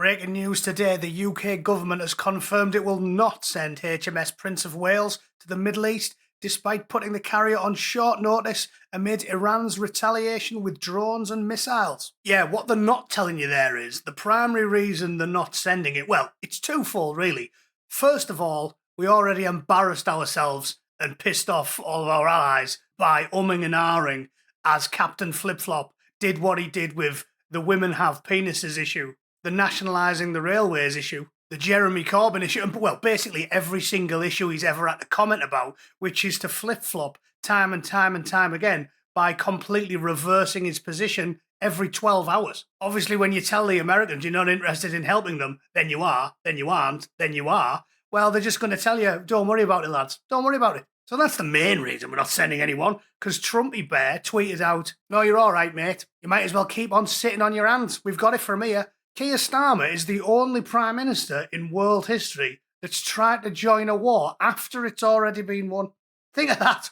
Breaking news today, the UK government has confirmed it will not send HMS Prince of Wales to the Middle East, despite putting the carrier on short notice amid Iran's retaliation with drones and missiles. Yeah, what they're not telling you there is the primary reason they're not sending it, well, it's twofold really. First of all, we already embarrassed ourselves and pissed off all of our allies by umming and ahhing as Captain Flip-Flop did what he did with the women have penises issue, the nationalising the railways issue, the Jeremy Corbyn issue, and well, basically every single issue he's ever had to comment about, which is to flip-flop time and time and time again by completely reversing his position every 12 hours. Obviously, when you tell the Americans you're not interested in helping them, then you are, then you aren't, then you are, well, they're just going to tell you, don't worry about it, lads, don't worry about it. So that's the main reason we're not sending anyone, because Trumpy Bear tweeted out, no, you're all right, mate. You might as well keep on sitting on your hands. We've got it from here. Keir Starmer is the only Prime Minister in world history that's tried to join a war after it's already been won. Think of that.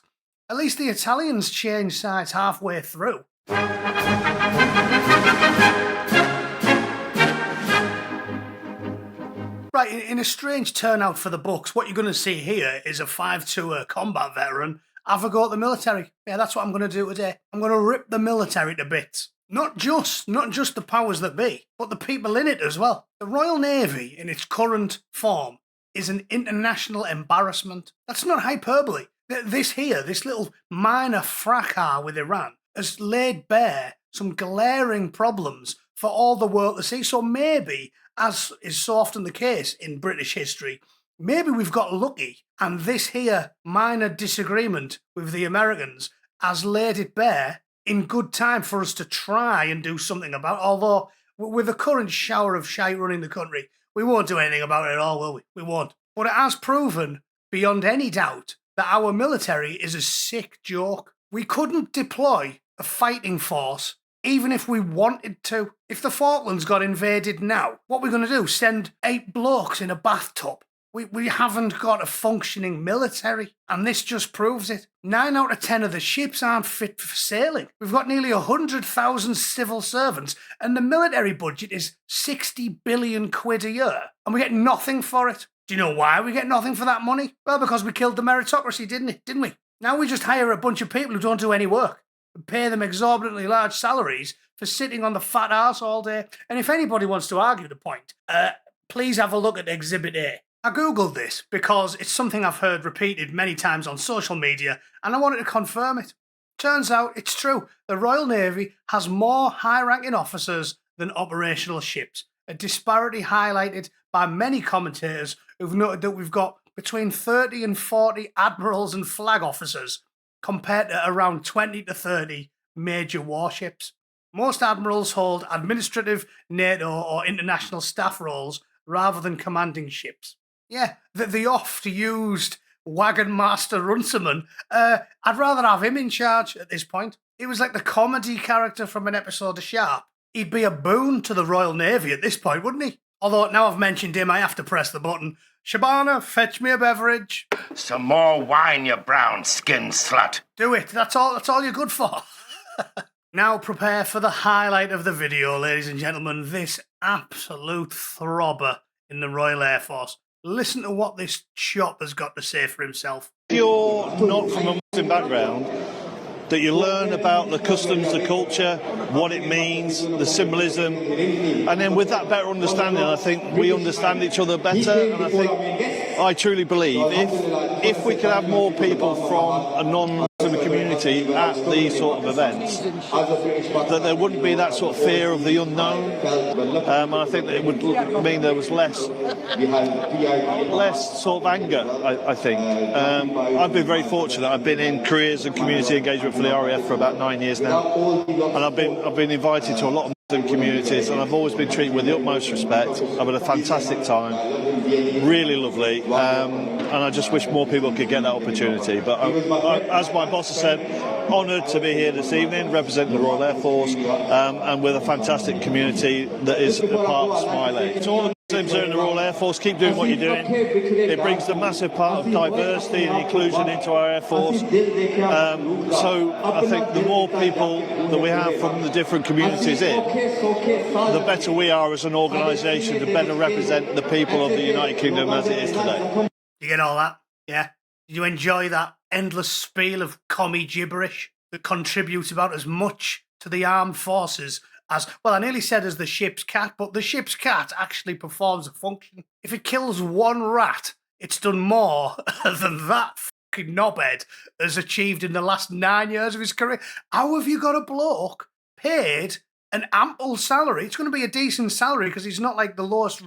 At least the Italians changed sides halfway through. Right, in a strange turnout for the books, what you're going to see here is a 5-2 combat veteran have a go at the military. Yeah, that's what I'm going to do today. I'm going to rip the military to bits. Not just the powers that be, but the people in it as well. The Royal Navy, in its current form, is an international embarrassment. That's not hyperbole. This little minor fracas with Iran has laid bare some glaring problems for all the world to see. So maybe, as is so often the case in British history, maybe we've got lucky and this here minor disagreement with the Americans has laid it bare in good time for us to try and do something about it. Although, with the current shower of shite running the country, we won't do anything about it at all, will we? We won't. But it has proven, beyond any doubt, that our military is a sick joke. We couldn't deploy a fighting force even if we wanted to. If the Falklands got invaded now, what are we going to do? Send 8 blokes in a bathtub? We haven't got a functioning military, and this just proves it. 9 out of 10 of the ships aren't fit for sailing. We've got nearly 100,000 civil servants, and the military budget is 60 billion quid a year, and we get nothing for it. Do you know why we get nothing for that money? Well, because we killed the meritocracy, didn't we? Now we just hire a bunch of people who don't do any work and pay them exorbitantly large salaries for sitting on the fat arse all day. And if anybody wants to argue the point, please have a look at Exhibit A. I googled this because it's something I've heard repeated many times on social media, and I wanted to confirm it. Turns out it's true. The Royal Navy has more high-ranking officers than operational ships, a disparity highlighted by many commentators who've noted that we've got between 30 and 40 admirals and flag officers compared to around 20 to 30 major warships. Most admirals hold administrative, NATO or international staff roles rather than commanding ships. Yeah, the oft-used wagon master Runciman, I'd rather have him in charge at this point. He was like the comedy character from an episode of Sharp. He'd be a boon to the Royal Navy at this point, wouldn't he? Although now I've mentioned him, I have to press the button. Shabana, fetch me a beverage. Some more wine, you brown skin slut. Do it, that's all you're good for. Now prepare for the highlight of the video, ladies and gentlemen, this absolute throbber in the Royal Air Force. Listen to what this chop has got to say for himself. If you're not from a Muslim background, that you learn about the customs, the culture, what it means, the symbolism, and then with that better understanding, I think we understand each other better. And I truly believe if we could have more people from a non-Muslim community at these sort of events, that there wouldn't be that sort of fear of the unknown. And I think that it would mean there was less sort of anger, I think. I've been very fortunate. I've been in careers and community engagement for the RAF for about 9 years now, and I've been invited to a lot of Muslim communities, and I've always been treated with the utmost respect. I've had a fantastic time, really lovely, and I just wish more people could get that opportunity. But as my boss has said, honoured to be here this evening representing the Royal Air Force, and with a fantastic community that is a part of Smiley. To all the Muslims are in the Royal Air Force, keep doing what you're doing. It brings a massive part of diversity and inclusion into our Air Force. So I think the more people that we have from the different communities in, the better we are as an organisation to better represent the people of the United Kingdom as it is today. You get all that? Yeah? Did you enjoy that endless spiel of commie gibberish that contributes about as much to the armed forces as, well, I nearly said as the ship's cat, but the ship's cat actually performs a function. If it kills one rat, it's done more than that fucking knobhead has achieved in the last 9 years of his career. How have you got a bloke paid an ample salary? It's going to be a decent salary because he's not like the lowest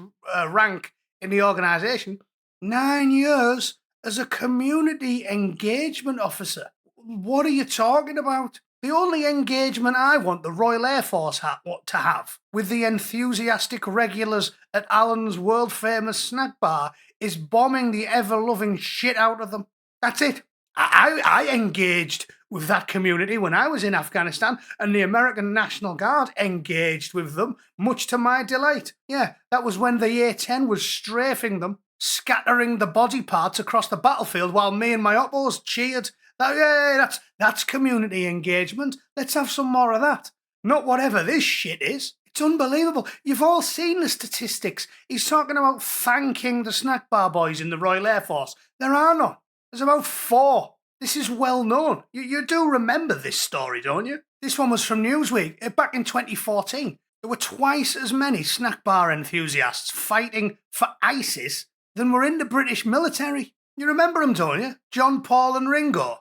rank in the organisation. 9 years as a community engagement officer. What are you talking about? The only engagement I want the Royal Air Force to have with the enthusiastic regulars at Alan's world-famous snack bar is bombing the ever-loving shit out of them. That's it. I engaged with that community when I was in Afghanistan, and the American National Guard engaged with them, much to my delight. Yeah, that was when the A-10 was strafing them, scattering the body parts across the battlefield while me and my oppos cheered. That's community engagement. Let's have some more of that. Not whatever this shit is. It's unbelievable. You've all seen the statistics. He's talking about thanking the snack bar boys in the Royal Air Force. There are none. There's about 4. This is well known. You do remember this story, don't you? This one was from Newsweek back in 2014. There were twice as many snack bar enthusiasts fighting for ISIS than were in the British military. You remember them, don't you? John, Paul and Ringo.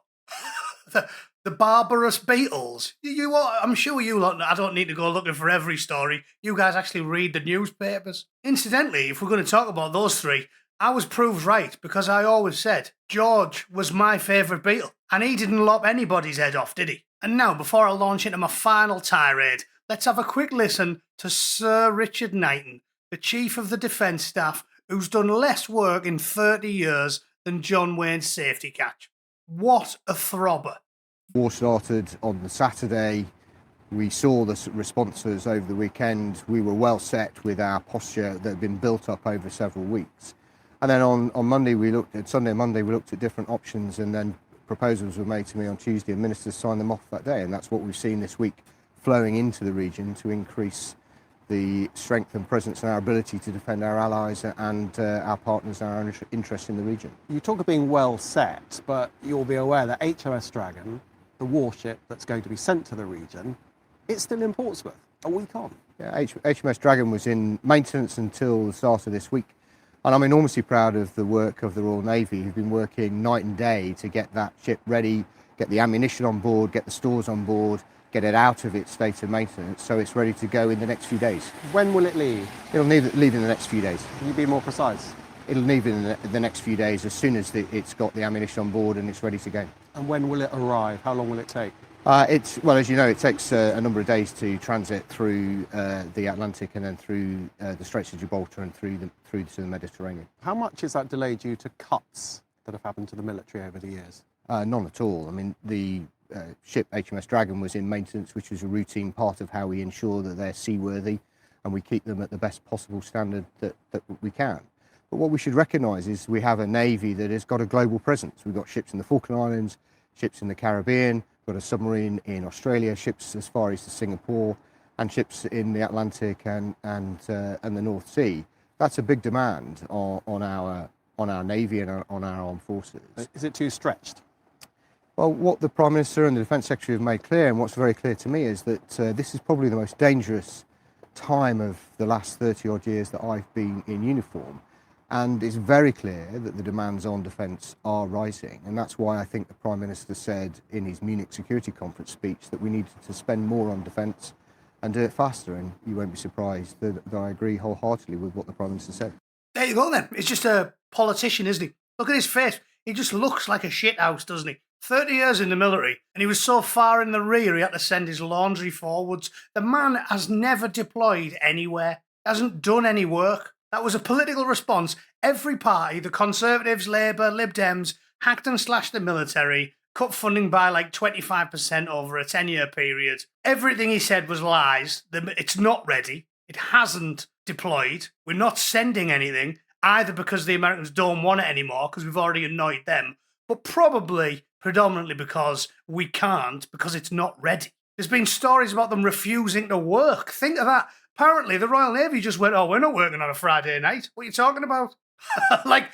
the barbarous Beatles. I'm sure you lot, I don't need to go looking for every story. You guys actually read the newspapers. Incidentally, if we're going to talk about those 3, I was proved right because I always said George was my favourite Beatle, and he didn't lop anybody's head off, did he? And now, before I launch into my final tirade, let's have a quick listen to Sir Richard Knighton, the Chief of the Defence Staff, who's done less work in 30 years than John Wayne's safety catch. What a throbber. War started on the Saturday. We saw the responses over the weekend. We were well set with our posture that had been built up over several weeks. And then on Monday, Sunday and Monday, we looked at different options, and then proposals were made to me on Tuesday, and ministers signed them off that day. And that's what we've seen this week flowing into the region to increase the strength and presence and our ability to defend our allies and our partners and our interests in the region. You talk of being well set, but you'll be aware that HMS Dragon, the warship that's going to be sent to the region, it's still in Portsmouth, a week on. Yeah, HMS Dragon was in maintenance until the start of this week. And I'm enormously proud of the work of the Royal Navy, who've been working night and day to get that ship ready, get the ammunition on board, get the stores on board, get it out of its state of maintenance so it's ready to go in the next few days. When will it leave? It'll leave in the next few days. Can you be more precise? It'll leave in the next few days as soon as it's got the ammunition on board and it's ready to go. And when will it arrive? How long will it take? Well, as you know, it takes a number of days to transit through the Atlantic and then through the Straits of Gibraltar and through to the Mediterranean. How much is that delay due to cuts that have happened to the military over the years? None at all. I mean, the ship HMS Dragon was in maintenance, which was a routine part of how we ensure that they're seaworthy and we keep them at the best possible standard that we can. But what we should recognise is we have a navy that has got a global presence. We've got ships in the Falkland Islands, ships in the Caribbean, we've got a submarine in Australia, ships as far east as Singapore, and ships in the Atlantic and the North Sea. That's a big demand on our navy and on our armed forces. Is it too stretched? Well, what the Prime Minister and the Defence Secretary have made clear, and what's very clear to me, is that this is probably the most dangerous time of the last 30-odd years that I've been in uniform. And it's very clear that the demands on defence are rising. And that's why I think the Prime Minister said in his Munich Security Conference speech that we needed to spend more on defence and do it faster. And you won't be surprised that I agree wholeheartedly with what the Prime Minister said. There you go then. He's just a politician, isn't he? Look at his face. He just looks like a shithouse, doesn't he? 30 years in the military, and he was so far in the rear he had to send his laundry forwards. The man has never deployed anywhere, hasn't done any work. That was a political response. Every party, the Conservatives, Labour, Lib Dems, hacked and slashed the military, cut funding by like 25% over a 10-year period. Everything he said was lies. It's not ready. It hasn't deployed. We're not sending anything, either because the Americans don't want it anymore, because we've already annoyed them, but probably predominantly because we can't, because it's not ready. There's been stories about them refusing to work. Think of that. Apparently, the Royal Navy just went, "Oh, we're not working on a Friday night. What are you talking about?" like,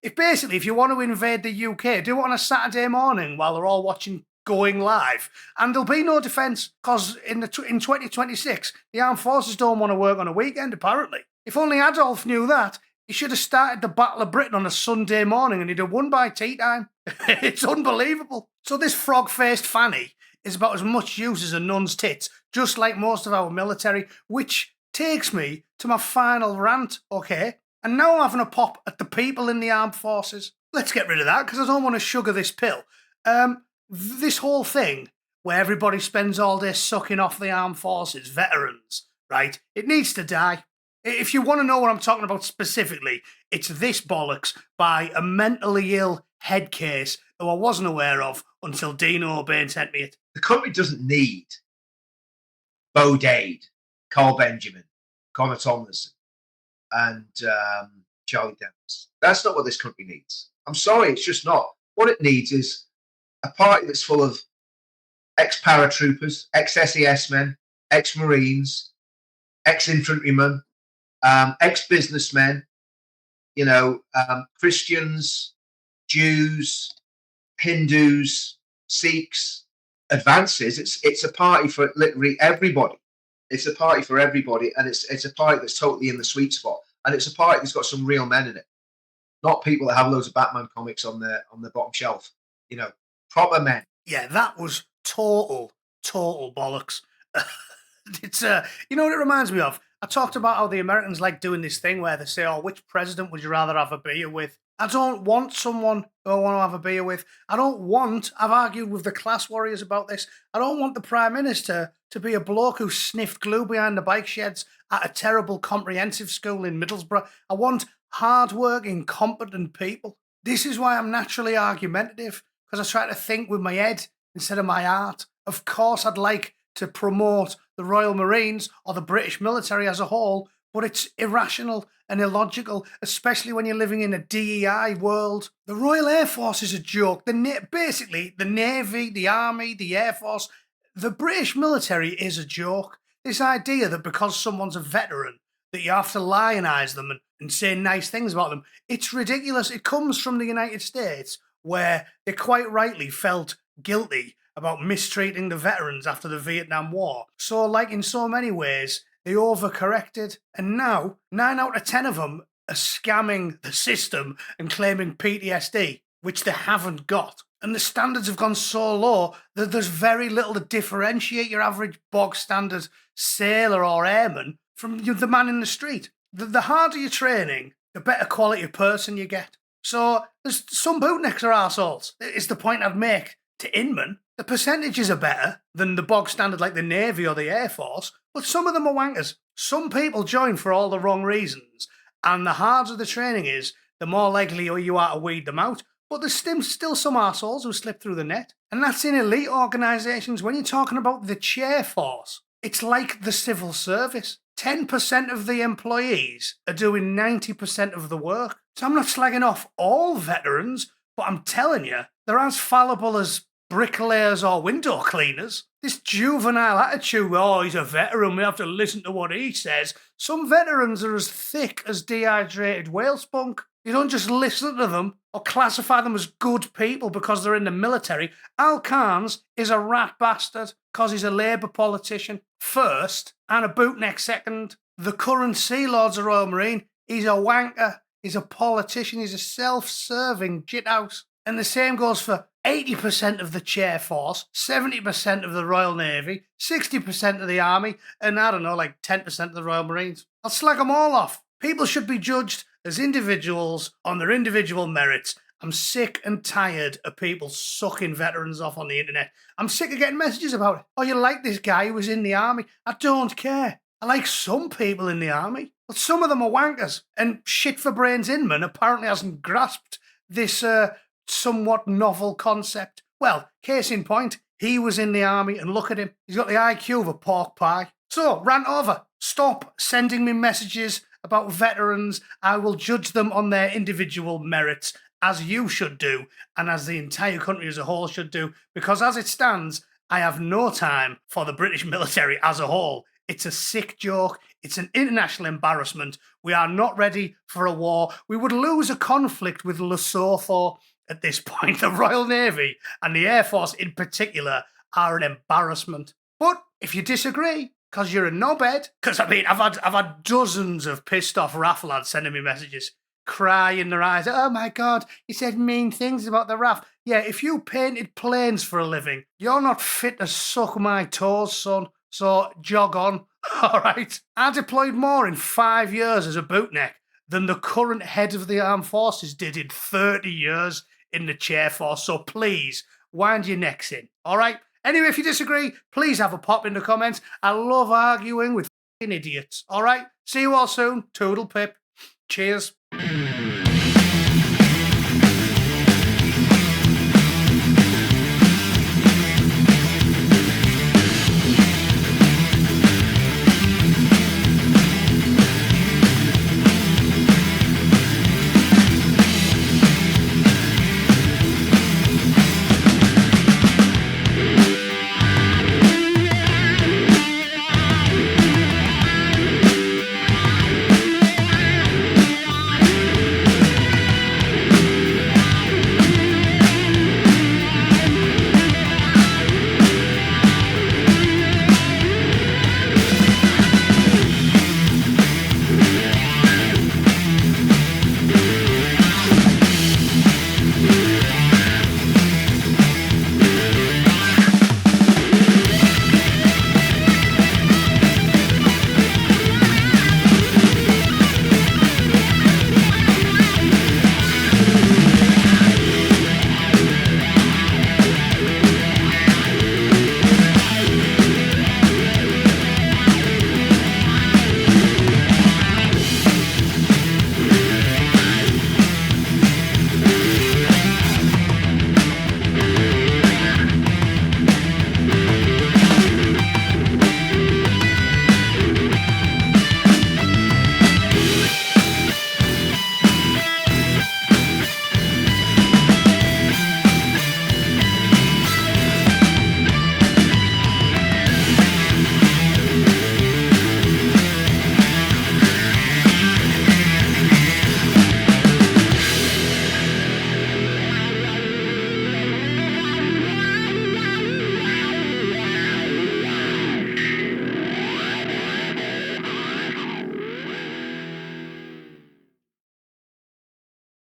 if you want to invade the UK, do it on a Saturday morning while they're all watching Going Live, and there'll be no defence, because in 2026, the armed forces don't want to work on a weekend, apparently. If only Adolf knew that, he should have started the Battle of Britain on a Sunday morning and he'd have won by tea time. It's unbelievable. So this frog-faced fanny is about as much use as a nun's tits, just like most of our military, which takes me to my final rant, okay? And now I'm having a pop at the people in the armed forces. Let's get rid of that, because I don't want to sugar this pill. This whole thing where everybody spends all day sucking off the armed forces, veterans, right? It needs to die. If you want to know what I'm talking about specifically, it's this bollocks by a mentally ill head case who I wasn't aware of until Dino O'Bain sent me it. The country doesn't need Bo Dade, Carl Benjamin, Connor Tomlinson, and Charlie Dempsey. That's not what this country needs. I'm sorry, it's just not. What it needs is a party that's full of ex-paratroopers, ex-SES men, ex-Marines, ex-infantrymen, ex-businessmen, Christians, Jews, Hindus, Sikhs, advances. It's a party for literally everybody. It's a party for everybody, and it's a party that's totally in the sweet spot, and it's a party that's got some real men in it, not people that have loads of Batman comics on their bottom shelf. Proper men. Yeah, that was total bollocks. It's you know what it reminds me of? I talked about how the Americans like doing this thing where they say, "Oh, which president would you rather have a beer with?" I don't want someone who I want to have a beer with. I've argued with the class warriors about this. I don't want the Prime Minister to be a bloke who sniffed glue behind the bike sheds at a terrible comprehensive school in Middlesbrough. I want hard-working, competent people. This is why I'm naturally argumentative, because I try to think with my head instead of my heart. Of course, I'd like to promote the Royal Marines or the British military as a whole, but it's irrational and illogical, especially when you're living in a DEI world. The Royal Air Force is a joke. Basically, the Navy, the Army, the Air Force, the British military is a joke. This idea that because someone's a veteran, that you have to lionize them and say nice things about them, it's ridiculous. It comes from the United States, where they quite rightly felt guilty about mistreating the veterans after the Vietnam War. So, like in so many ways, they overcorrected, and now 9 out of 10 of them are scamming the system and claiming PTSD, which they haven't got. And the standards have gone so low that there's very little to differentiate your average bog standard sailor or airman from the man in the street. The harder your training, the better quality of person you get. So there's some bootnecks are arseholes. It's the point I'd make to Inman. The percentages are better than the bog standard like the Navy or the Air Force, but some of them are wankers. Some people join for all the wrong reasons, and the harder the training is, the more likely you are to weed them out. But there's still some arseholes who slip through the net. And that's in elite organisations. When you're talking about the chair force, it's like the civil service. 10% of the employees are doing 90% of the work. So I'm not slagging off all veterans, but I'm telling you, they're as fallible as bricklayers or window cleaners. This juvenile attitude, "Oh, he's a veteran, we have to listen to what he says." Some veterans are as thick as dehydrated whale spunk. You don't just listen to them or classify them as good people because they're in the military. Al Carnes is a rat bastard because he's a Labour politician first and a bootneck second. The current Sea Lord's a Royal Marine. He's a wanker. He's a politician. He's a self-serving jithouse. And the same goes for 80% of the chair force, 70% of the Royal Navy, 60% of the Army, and 10% of the Royal Marines. I'll slag them all off. People should be judged as individuals on their individual merits. I'm sick and tired of people sucking veterans off on the internet. I'm sick of getting messages about it. "Oh, you like this guy who was in the Army?" I don't care. I like some people in the Army, but some of them are wankers. And shit for brains Inman apparently hasn't grasped this somewhat novel concept. Well, case in point, he was in the Army, and look at him. He's got the IQ of a pork pie. So, rant over. Stop sending me messages about veterans. I will judge them on their individual merits, as you should do, and as the entire country as a whole should do, because as it stands, I have no time for the British military as a whole. It's a sick joke. It's an international embarrassment. We are not ready for a war. We would lose a conflict with Lesotho at this point. The Royal Navy and the Air Force in particular are an embarrassment. But if you disagree, because you're a knobhead, because I mean, I've had dozens of pissed off RAF lads sending me messages, crying their eyes. Oh my God, you said mean things about the RAF. Yeah, if you painted planes for a living, you're not fit to suck my toes, son. So jog on. All right. I deployed more in 5 years as a bootneck than the current head of the armed forces did in 30 years in the chair force. So please wind your necks in. All right. Anyway, if you disagree, please have a pop in the comments. I love arguing with f***ing idiots. All right. See you all soon. Toodle pip. Cheers.